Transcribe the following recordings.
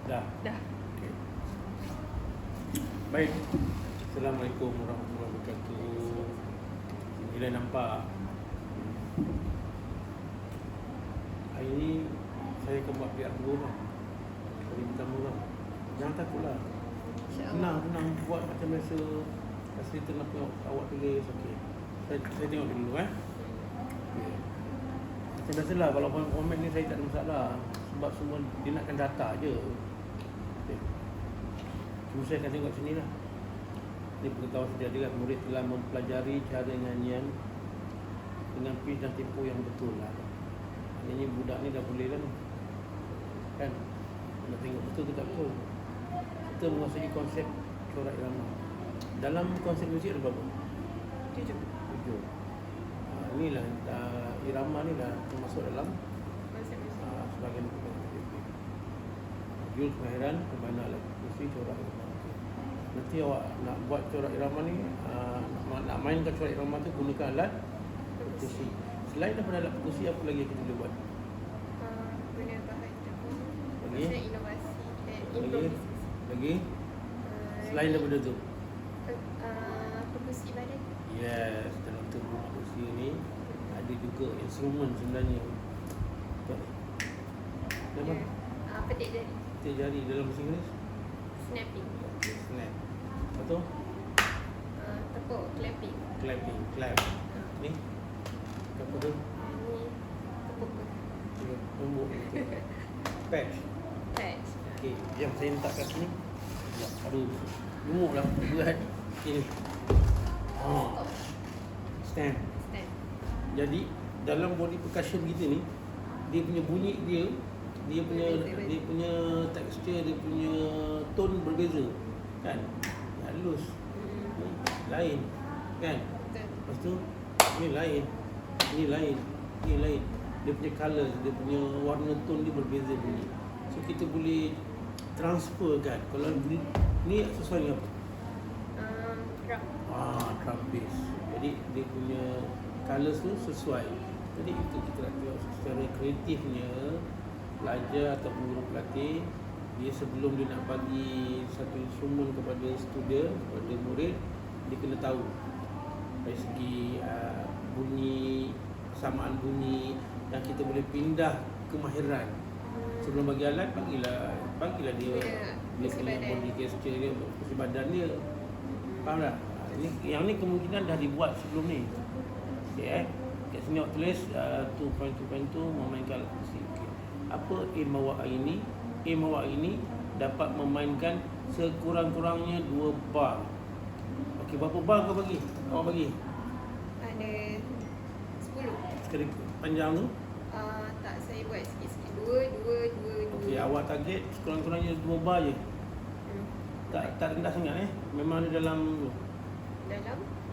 Dah. Dah. Okay. Baik. Assalamualaikum warahmatullahi wabarakatuh. Bila nampak hari ni saya akan buat pihak murah. Kali pertama murah. Jangan takutlah. Tenang buat macam biasa. Kasi kenapa awak tulis okey. Saya tengok dulu Okay. Macam biasalah kalau komen ni saya tak ada masalah. Sebab semua dia nakkan data je. Okay. Cuma saya akan tengok sini lah. Ini pengetahuan sejarah murid telah mempelajari cara nyanyian dengan pitch dan tempo yang betul lah. Nyanyi budak ni dah boleh lah ni. Kan? Nak tengok betul ke tak betul. Kita menguasai konsep corak irama. Dalam konsep muzik ada berapa? 7. Inilah irama ni dah termasuk dalam Konsep muzik. sebagai jurus kemahiran kemana alat musik corak irama. Nanti awak nak buat corak irama ni, nak mainkan corak irama tu gunakan alat perkusi. Selain daripada alat perkusi, apa lagi kita boleh buat? Guna bahan tepung. Lagi? Maksudnya inovasi dan Lagi? improvisasi. Lagi? Selain daripada tu? Perkusi badan. Yes, dalam tubuh perkusi ni ada juga instrumen sebenarnya. Apa? Petik jari. Petik jari dalam bahasa Inggeris? Snapping. Snap. Lepas tu? Tepuk. Clapping. Clapping. Clap. Ni? Apa tu? Ni tepuk. Nombor. Patch. Patch. Okey, jom saya letak kat sini. Aduh, gemuk lah, berat. Ini. Stand. Stand. Jadi dalam body percussion kita ni, dia punya bunyi dia Berbeza. punya tekstur, dia punya tone berbeza. Kan? Halus. Ni lain. Kan? Betul. Lepas tu ni lain. Ni lain. Ni lain. Dia punya colour, dia punya warna tone dia berbeza bunyi. So kita boleh transfer kan. Kalau ni sesuai dengan apa? Drum. Drum bass. Jadi dia punya colours tu sesuai. Jadi itu kita nak tengok secara kreatifnya pelajar atau guru pelatih, dia sebelum dia nak bagi satu instrumen kepada student, kepada murid, dia kena tahu dari segi bunyi, kesamaan bunyi, dan kita boleh pindah kemahiran. Sebelum bagi alat, bagilah dia punya body gesture dia, kursi badan dia. Faham tak? Yang ni kemungkinan dah dibuat sebelum ni. Okay, kat sini awak tulis 2.2.2 memainkan alat musik. Okay. Apa aim awak ini? Aim awak ini dapat memainkan sekurang-kurangnya 2 bar. Okey, berapa bar kau bagi? Awak bagi? Ada 10. Sekali panjang tu? Tak, saya buat sikit-sikit. 2. Okey, awak target sekurang-kurangnya 2 bar je. Tak rendah sangat Memang ada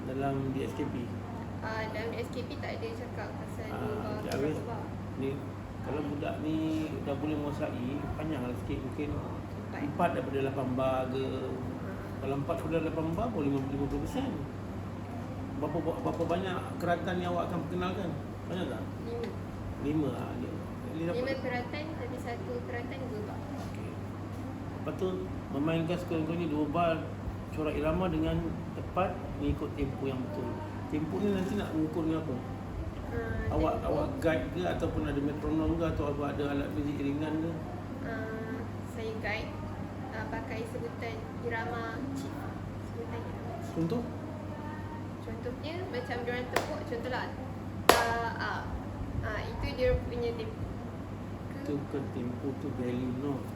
dalam DSKP. Dalam SKP tak ada cakap pasal 2 bar ke habis. berapa bar. Ni kalau budak ni dah boleh menguasai, panjanglah sikit, mungkin 4 daripada 8 bar ke. Kalau 4 daripada 8 bar boleh 50%. Berapa banyak keratan yang awak akan perkenalkan? Banyak tak? 5. 5 keratan, tapi 1 keratan 2 bar. Okey. Lepas tu memainkan sekurang-kurangnya 2 bar corak irama dengan tepat mengikut tempo yang betul. Tempo ni nanti nak mengukur dengan apa? Awak guide ke ataupun ada metronom ke atau ada alat muzik ringan ke? Saya guide pakai sebutan irama chief. Sebutan irama chief. Contohnya macam diorang tepuk, contohlah itu dia punya tempo. Itu bukan tempo, tu value note.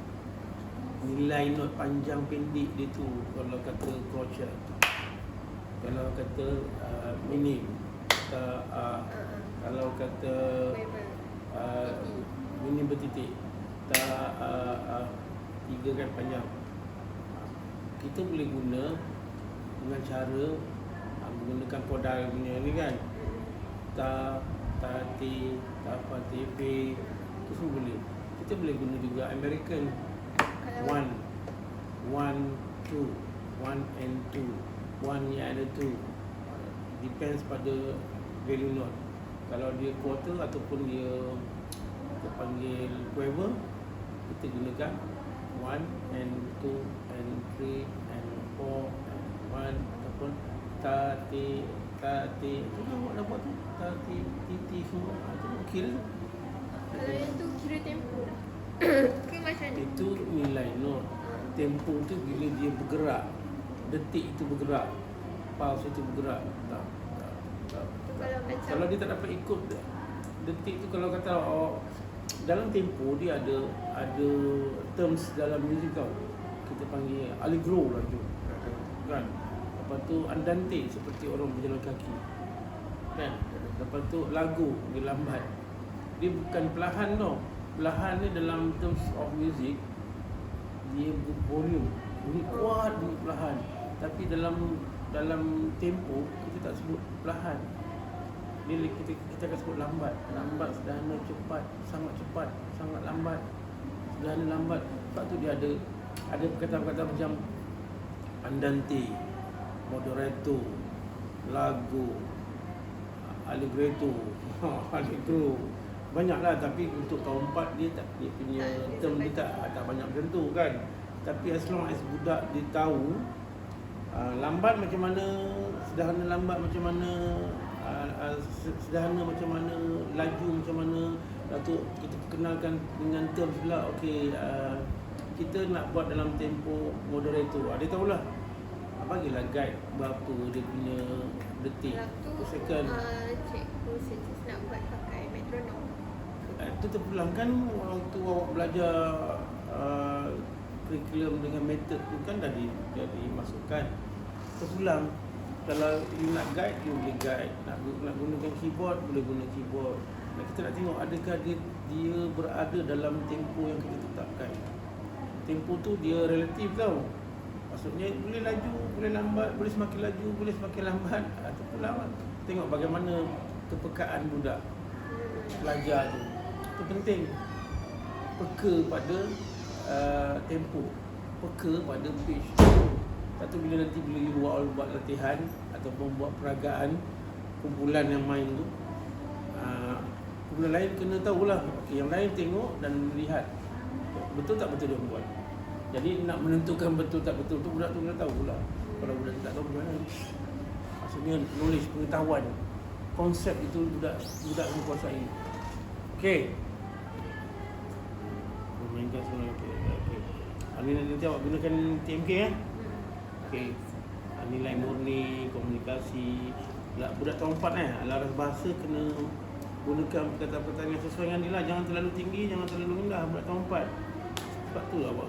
Nilai note panjang pendek dia tu. Kalau kata crochet, kalau kata minim, kalau kata minim bertitik, tak 3 kan panjang. Kita boleh guna dengan cara menggunakan kodal punya ni kan. Ta, ti, fa, ti, pe. Itu semua boleh. Kita boleh guna juga American 1, 2, 1 and 2. 1 yang ada 2. Depends pada value note. Kalau dia quarter ataupun dia kita panggil quiver, kita gunakan 1 and 2 and 3 and 4 and 1 ataupun tati tu kan awak dah buat tu tati titi semua tu okey dah tu. Kalau yang tu kira tempo dah. Ke macam mana? Itu nilai not. Tempo tu bila dia bergerak, detik itu bergerak, pulse itu bergerak. Tak. Tu kalau macam Kalau dia tak dapat ikut detik tu, kalau kata dalam tempo dia ada terms dalam muzik tau. Kita panggil allegro lah tu. Kan? Lepas tu andante seperti orang berjalan kaki. Kan? Lepas tu lagu dia lambat. Dia bukan perlahan tau. Perlahan ni dalam terms of music dia volume, bunyi kuat, bunyi perlahan. Tapi dalam tempo kita tak sebut perlahan. Kita akan sebut lambat, sederhana, cepat, sangat lambat, sederhana, lambat. Sebab tu dia ada perkataan-perkataan macam andante, moderato, lago, allegretto, allegro. Banyaklah, tapi untuk tahun 4 dia punya term dia tak banyak macam tu kan. Tapi as long as budak dia tahu lambat macam mana, sederhana lambat macam mana, sederhana macam mana, laju macam mana. Lepas tu kita perkenalkan dengan term pula. Okey, kita nak buat dalam tempo moderato. Dia tahulah. Bagilah guide berapa dia punya detik per second. Cikgu suggest nak buat pakai metronom. Itu terpulang kan waktu awak belajar kurikulum dengan metod tu kan dah dimasukkan. Terpulang. Kalau you nak guide, you boleh guide. Nak gunakan keyboard, boleh guna keyboard. Kita nak tengok adakah dia berada dalam tempo yang kita tetapkan. Tempo tu dia relatif tau. Maksudnya boleh laju, boleh lambat, boleh semakin laju, boleh semakin lambat. Terpulang lah. Tengok bagaimana kepekaan budak pelajar tu. Itu penting. Peka pada tempo, peka pada pitch. Satu bila you buat latihan ataupun buat peragaan kumpulan yang main tu, kumpulan lain kena tahulah. Okey, yang lain tengok dan melihat betul tak betul dia buat. Jadi nak menentukan betul tak betul tu budak tu kena tahu pula. Kalau budak tak tahu macam mana. Maksudnya knowledge, pengetahuan, konsep itu budak menguasai. Okey. Mainkan semua. Okey. Nanti awak gunakan TMK ya. Okey. Nilai murni, komunikasi. Budak tahun 4 laras bahasa kena gunakan perkataan-perkataan yang sesuai dengan dia lah. Jangan terlalu tinggi, jangan terlalu rendah. Budak tahun 4. Sebab tu awak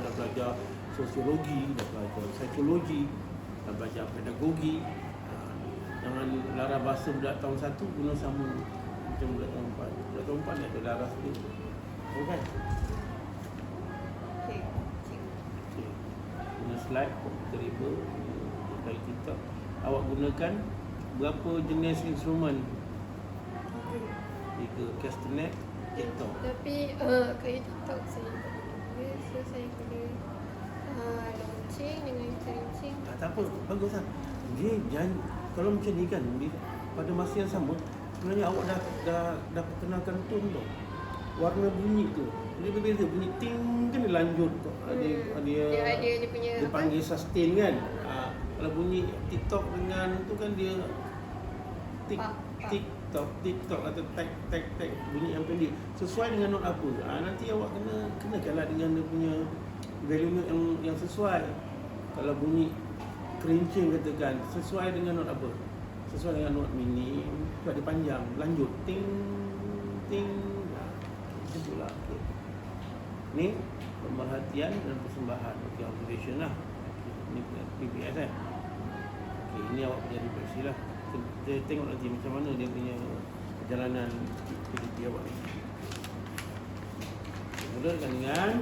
dah belajar sosiologi, dah belajar psikologi, dah belajar pedagogi. Jangan laras bahasa budak tahun 1 guna sama macam budak tahun 4. Budak tahun 4 ni ada laras dia. Tahu kan? Okey. Guna slide, dribble, dari TikTok. Awak gunakan berapa jenis instrumen? 3, castanet, TikTok. Tapi kayak TikTok saya tak boleh. So saya kena launching dengan launching. Tak apa, bagus lah. Dia jangan, kalau macam ni kan, pada masa yang sama sebenarnya awak dah perkenalkan tone tu. Warna bunyi tu dia berbeza. Bunyi ting kan dia lanjut tu. Dia punya dia panggil sustain kan. Kalau bunyi TikTok dengan tu kan dia TikTok atau tag bunyi yang pendek sesuai dengan not apa. Nanti awak kenakanlah dengan dia punya value yang sesuai. Kalau bunyi kerincing katakan sesuai dengan not apa, sesuai dengan not mini, sebab dia panjang, lanjut ting macam itulah. Okay. Ni pemerhatian dan persembahan. Okay, observation lah. Ni PPS kan. Okay, ini awak punya refleksi lah. Kita tengok nanti macam mana dia punya perjalanan PDP awak ni. Mulakan dengan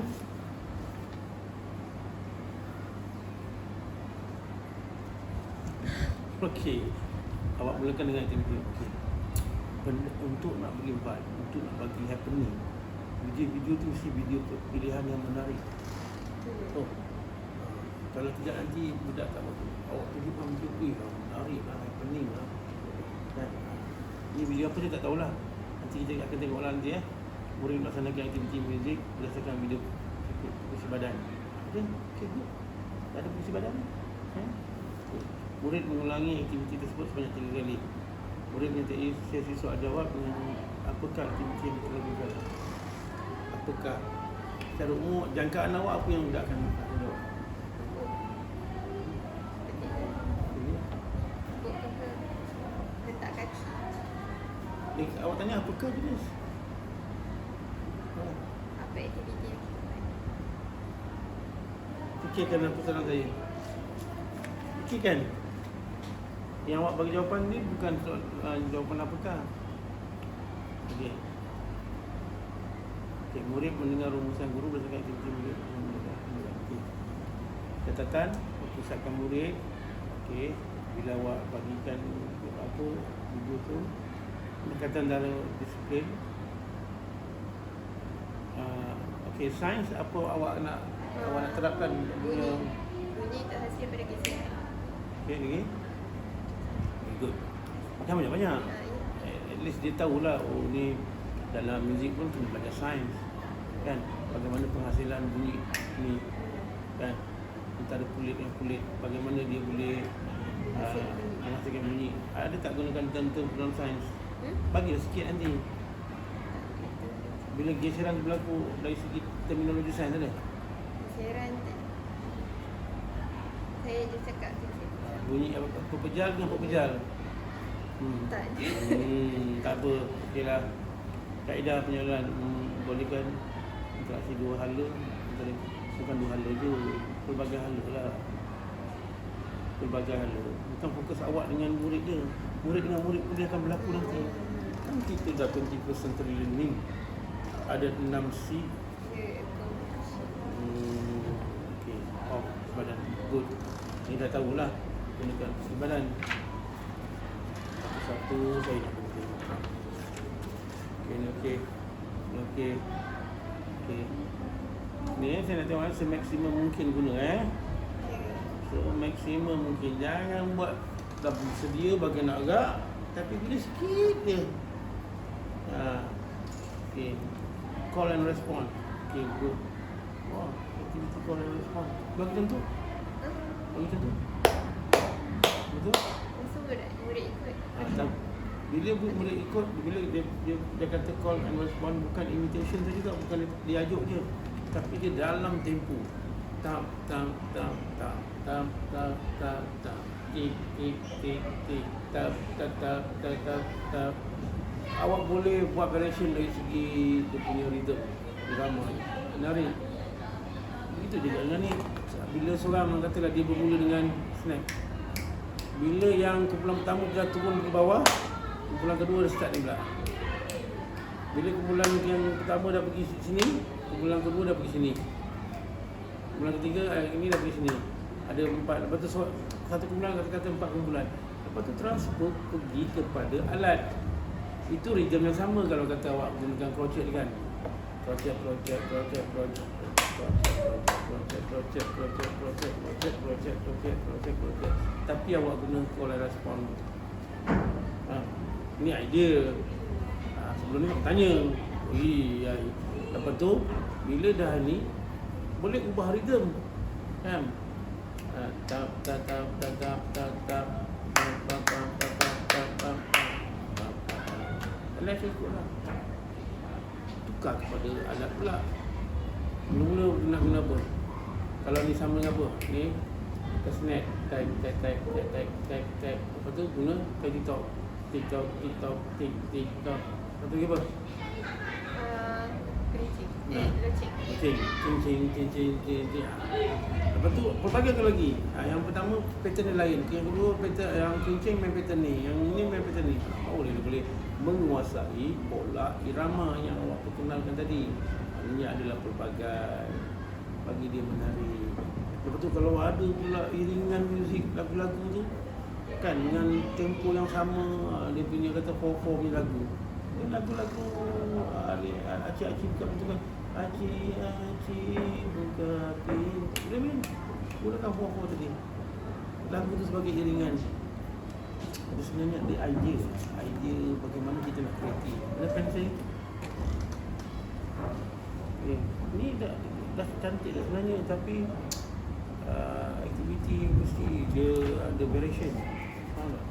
okey. Awak mulakan dengan aktiviti. Okey. Untuk nak bagi vibe, untuk nak bagi happening. Video tu mesti video pilihan yang menarik. Kalau tidak nanti budak tak bagus. Awak tunjukkan video menarik lah, happening lah. Kan? Ini video apa saya tak tahulah. Nanti kita akan tengoklah nanti murid melaksanakan aktiviti muzik berdasarkan video Posisi badan. Ada? Okay, good. Tak ada posisi badan? Okay. Murid mengulangi aktiviti tersebut sebanyak 3 kali. Murid menyertai sesi soal jawab dengan apakah aktiviti yang telah dilakukan. Apakah? Secara umum, jangkaan awak apa yang budak akan jawab? Letak kaki. Awak tanya apakah jenis? Apa aktiviti yang kita buat? Fikirkan apa saran saya. Fikirkan. Yang awak bagi jawapan ni bukan soal, jawapan apakah. Okey. Okey, murid mendengar rumusan guru berdasarkan aktiviti murid. Okey. Catatan, pusatkan murid. Okey. Bila awak bagikan apa video tu, pendekatan dalam disiplin. Okey, sains apa awak nak terapkan punya Bunyi terhasil pada geseran. okey lagi. Very good. Macam banyak. At least dia tahulah ni dalam muzik pun kena belajar sains. Kan? Bagaimana penghasilan bunyi ni kan? Antara kulit dengan kulit, bagaimana dia boleh menghasilkan bunyi. Ada tak gunakan term-term dalam sains? Bagilah sikit nanti. Bila geseran berlaku dari segi terminologi sains ada? Geseran tak. Saya je cakap geseran. Bunyi apa? Pepejal dengan pepejal. Tak je. Tak apa. Okeylah. Kaedah penyaluran bolehkan interaksi dua hala, bukan dua hala je, pelbagai hala lah. Pelbagai hala. Bukan fokus awak dengan murid dia. Murid dengan murid pun dia akan berlaku nanti. Kan kita dah 20th century learning. Ada 6C. Okey. Oh, badan. Good. Ni dah tahulah. Gunakan badan. Satu saya nak kena tengok. Okey. Ni saya nak tengok semaksimum mungkin guna semaksimum mungkin. Jangan buat dah sedia bagi nak agak, tapi bila sikit je. Okey. Call and respond. Okey, good. Wah, aktiviti call and respond. Bagi contoh. Bagi contoh. Betul? Semua dah murid ikut. Bila murid ikut, bila dia kata call and respond, bukan imitation tu juga, bukan dia ajuk je, tapi dia dalam tempo. Tam tik tap. Awak boleh buat variation dari segi dia punya rhythm drama ni. Menarik. Begitu juga dengan ni. Bila seorang katalah dia bermula dengan snap, bila yang kumpulan pertama dah turun ke bawah, kumpulan kedua dah start ni pula. Bila kumpulan yang pertama dah pergi sini, kumpulan kedua dah pergi sini. Kumpulan ketiga ini dah pergi sini. Ada 4. Lepas tu satu kumpulan kata 4 kumpulan. Lepas tu transfer pergi kepada alat. Itu rhythm yang sama kalau kata awak gunakan crochet kan. Crochet. Tapi awak guna call and respond. Ini idea. Sebelum ni aku tanya. Lepas tu bila dah ni boleh ubah rhythm. Kan? Tap. Alat ikutlah. Tukar kepada alat pula. Mula-mula nak guna apa? Kalau ni sama dengan apa? Ni snap, type. Lepas tu guna TikTok. Lepas tu apa? Kencing. Cing. Lepas tu pelbagai lagi. Yang pertama pattern dia lain. Yang kedua pattern yang kencing main pattern ni. Yang ini main pattern ni. Boleh menguasai pola irama yang awak perkenalkan tadi. Ini adalah pelbagai bagi dia menarik. Lepas tu kalau ada pula iringan muzik lagu-lagu tu kan dengan tempo yang sama, dia punya kata 4/4 punya lagu. Lagu-lagu acik-acik buka pintu kan. Acik buka pintu. Boleh main. Gunakan 4/4 tadi. Lagu tu sebagai iringan. Jadi sebenarnya ada idea bagaimana kita nak kreatif. Ada pensel. Ni dah dah cantik dah sebenarnya, tapi aktiviti mesti dia ada variation. Faham tak?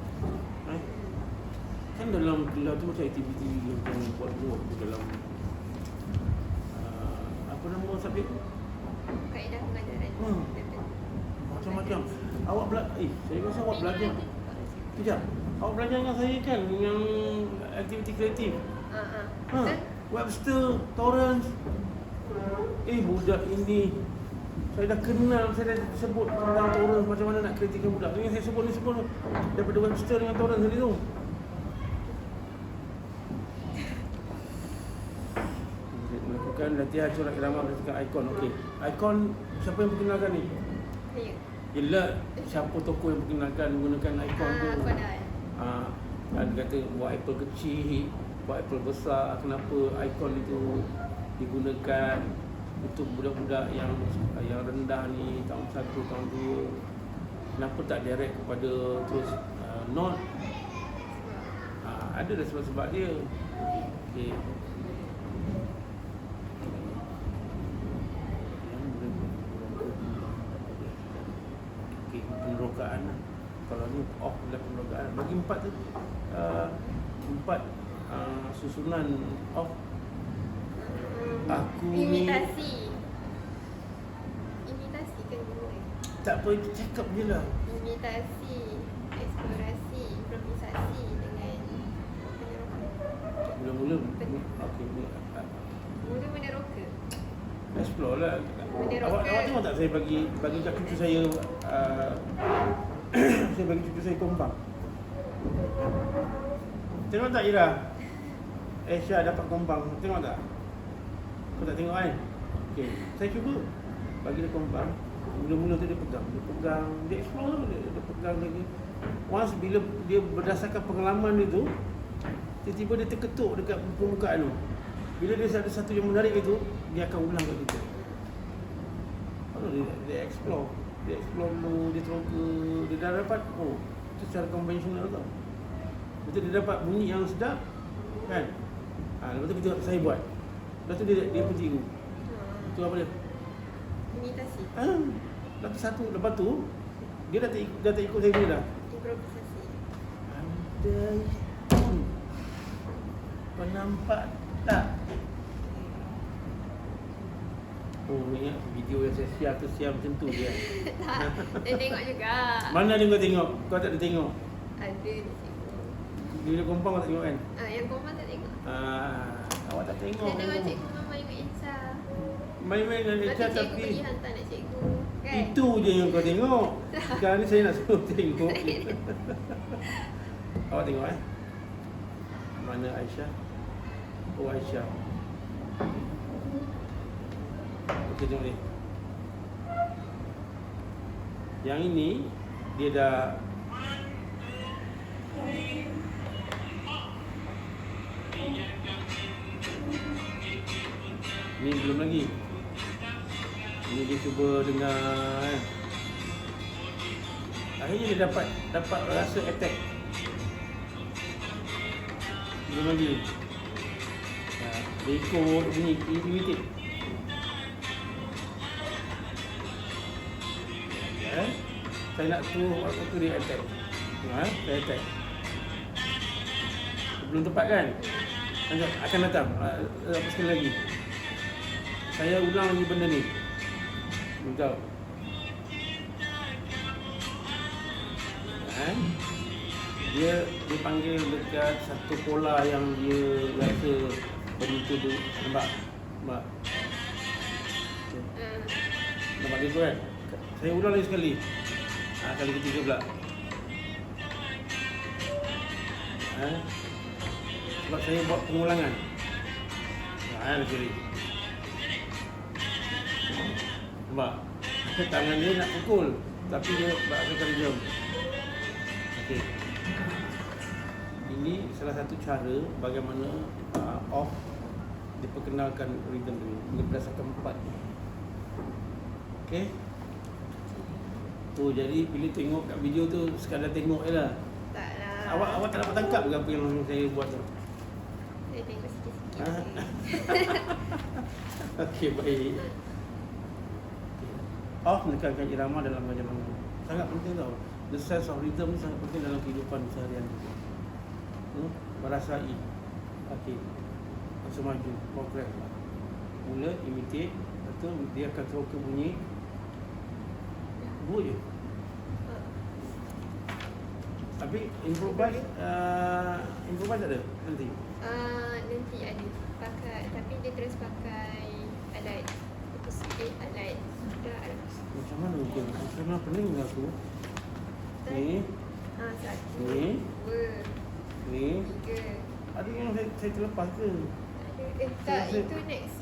Kan dalam tu macam aktiviti yang kami buat dulu dalam apa nama subjek tu? Kaedah pengajaran. Macam-macam. Saya rasa awak belajar. Sekejap. Awak belajar dengan saya kan yang aktiviti kreatif. Webster, Torrance. Budak ini saya dah kenal, saya dah sebut tentang Torrance macam mana nak kreatifkan budak. Yang saya sebut ni semua daripada Webster dengan Torrance tadi tu. Melakukan latihan corak irama berdasarkan ikon. Okey. Ikon siapa yang perkenalkan ni? Saya. Yelah, siapa tokoh yang perkenalkan menggunakan ikon tu? Aku ada. Ada kata buat apple kecil, buat apple besar. Kenapa ikon itu digunakan untuk budak-budak yang rendah ni, tahun 1, tahun 2? Kenapa tak direct kepada terus note? Ada dah sebab-sebab dia. Okey. Penerokaan. Kalau ni off adalah penerokaan. Bagi 4 tu 4 susunan off. Aku Imitasi kan guru tak apa, itu cakap je lah. Imitasi, eksplorasi, improvisasi dengan peneroka. Mula-mula okey, Mula meneroka. explore lah. Meneroka. Awak tengok tak saya bagi kat cucu saya saya bagi cucu saya kompang. Tengok tak Ira? Aisyah dapat kompang. Tengok tak? Kau tak tengok kan? Okey, saya cuba bagi dia kompang. Mula-mula tu dia pegang, dia explore tu, dia pegang lagi. Once bila dia berdasarkan pengalaman dia tu, tiba-tiba dia terketuk dekat permukaan tu. Bila dia ada satu yang menarik itu, dia akan ulang kat kita. Dia explore dulu, dia teroka, dia dah dapat, itu secara konvensional tau. Betul, dia dapat bunyi yang sedap kan? Lepas tu saya buat. Lepas tu dia pergi. Itu apa dia? Imitasi. Lepas tu dia dah tak ikut saya dulu dah. Improvisasi. Andai kau nampak tak? Ni video yang saya share tu siap macam tu je. Tak, dia tengok juga. Mana ada kau tengok? Kau tak ada tengok? Ada di situ. Bila kompang kau tak tengok kan? Yang korban tak tengok. Awak tak tengok. Dia tengok cikgu main dengan Insa. Main-main dengan Lepas Echa tu cikgu tapi pergi hantar nak cikgu. Kan? itu je yang kau tengok. Sekarang ni saya nak suruh tengok. Awak tengok Mana Aisyah? Oh, Aisyah. Okey, tengok ni. Yang ini dia dah ni belum lagi. Ini dia cuba dengar akhirnya dia dapat rasa attack. Belum lagi. Dia ikut bunyi imitate. Saya nak suruh waktu tu dia attack. Saya attack. Belum tepat kan? Akan datang. Sekali lagi. Saya ulang lagi benda ni. Betul. Dia panggil dekat satu pola yang dia rasa benda tu dia nampak. Nampak dia tu kan? Saya ulang lagi sekali. Kali ketiga pula. Sebab saya buat pengulangan. Lagi. Nampak? Tangan dia nak pukul, tapi dia berasakan jam. Okey. Ini salah satu cara bagaimana off diperkenalkan rhythm ini berdasarkan 4. Okey. Jadi bila tengok kat video tu sekadar tengok je lah. Taklah. Awak tak dapat tangkap ke apa yang saya buat tu? Saya tengok sikit-sikit. Okey, baik. off menekankan irama dalam mengajar bangun. Sangat penting tau. The sense of rhythm ni sangat penting dalam kehidupan seharian kita. Merasai. Okey. Masa maju, progress lah. Mula imitate, lepas tu dia akan suka bunyi. Buat je. Tapi improvise tak ada nanti. Nanti ada pakai, tapi dia terus pakai alat alat Macam mana mungkin? Macam mana pening aku. Ni, satu, Ni. dua, ni. tiga. Ada yang saya terlepas ke? Ada. Tak, itu next.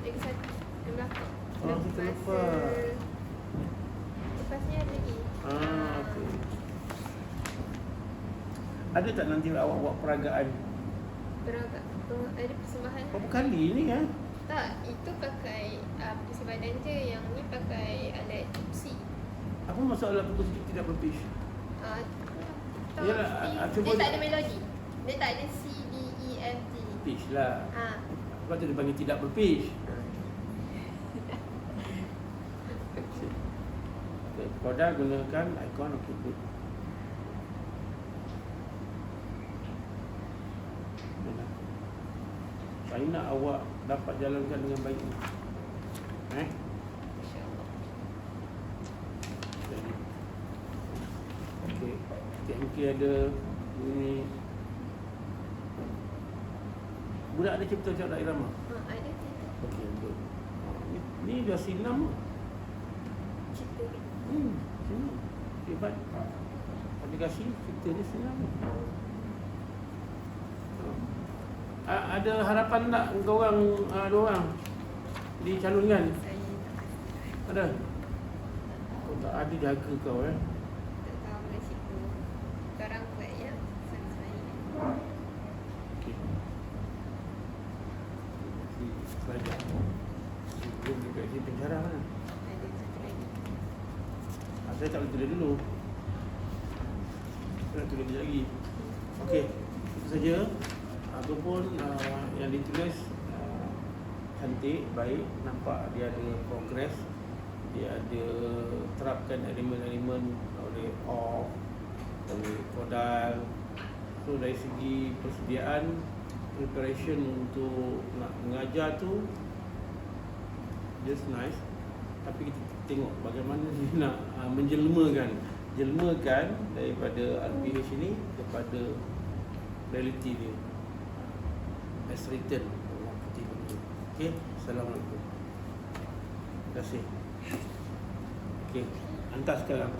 Lagi satu yang belakang. Oh, kita lepas. Lepasnya ada lagi. Okey. Ada tak nanti awak buat peragaan? Beragam. Ada persembahan. Berapa kali ni kan? Tak, itu pakai pusing badan je. Yang ni pakai alat pusi. Apa masalah putus tidak berpitch? Yalah, Dia cuba- tak ada melodi. Dia tak ada C, D, E, F, G. Pitch lah. Ha. Sebab tu dia panggil tidak berpitch. Okay, Koda gunakan ikon okey good. Mana? Saya nak awak dapat jalankan dengan baik. InsyaAllah. Jadi, okey. Mungkin ada ini. Budak ada cipta corak irama. Ada kita Okey, good. Ni dah sinam. cipta. Sinam. Hebat. Aplikasi cipta dia sinam. Ada harapan tak kau orang dua orang dicalonkan? Saya Ada? Kau tak ada jaga kau tak tahu resiko. Korang buat yang sesuai. Okey. Si pelajar. Sebelum dia kat sini penjara mana? Ada satu lagi. Saya tak boleh tulis dulu. Saya nak tulis lagi. Okey. Itu saja. Ataupun yang ditulis cantik, baik, nampak dia ada progress, dia ada terapkan elemen-elemen oleh off, oleh kodal. So dari segi persediaan, preparation untuk nak mengajar tu just nice. Tapi kita tengok bagaimana dia nak jelmakan daripada RPH ini kepada reality dia. As written. Okey, Assalamualaikum. Terima kasih. Okey, hantar sekarang.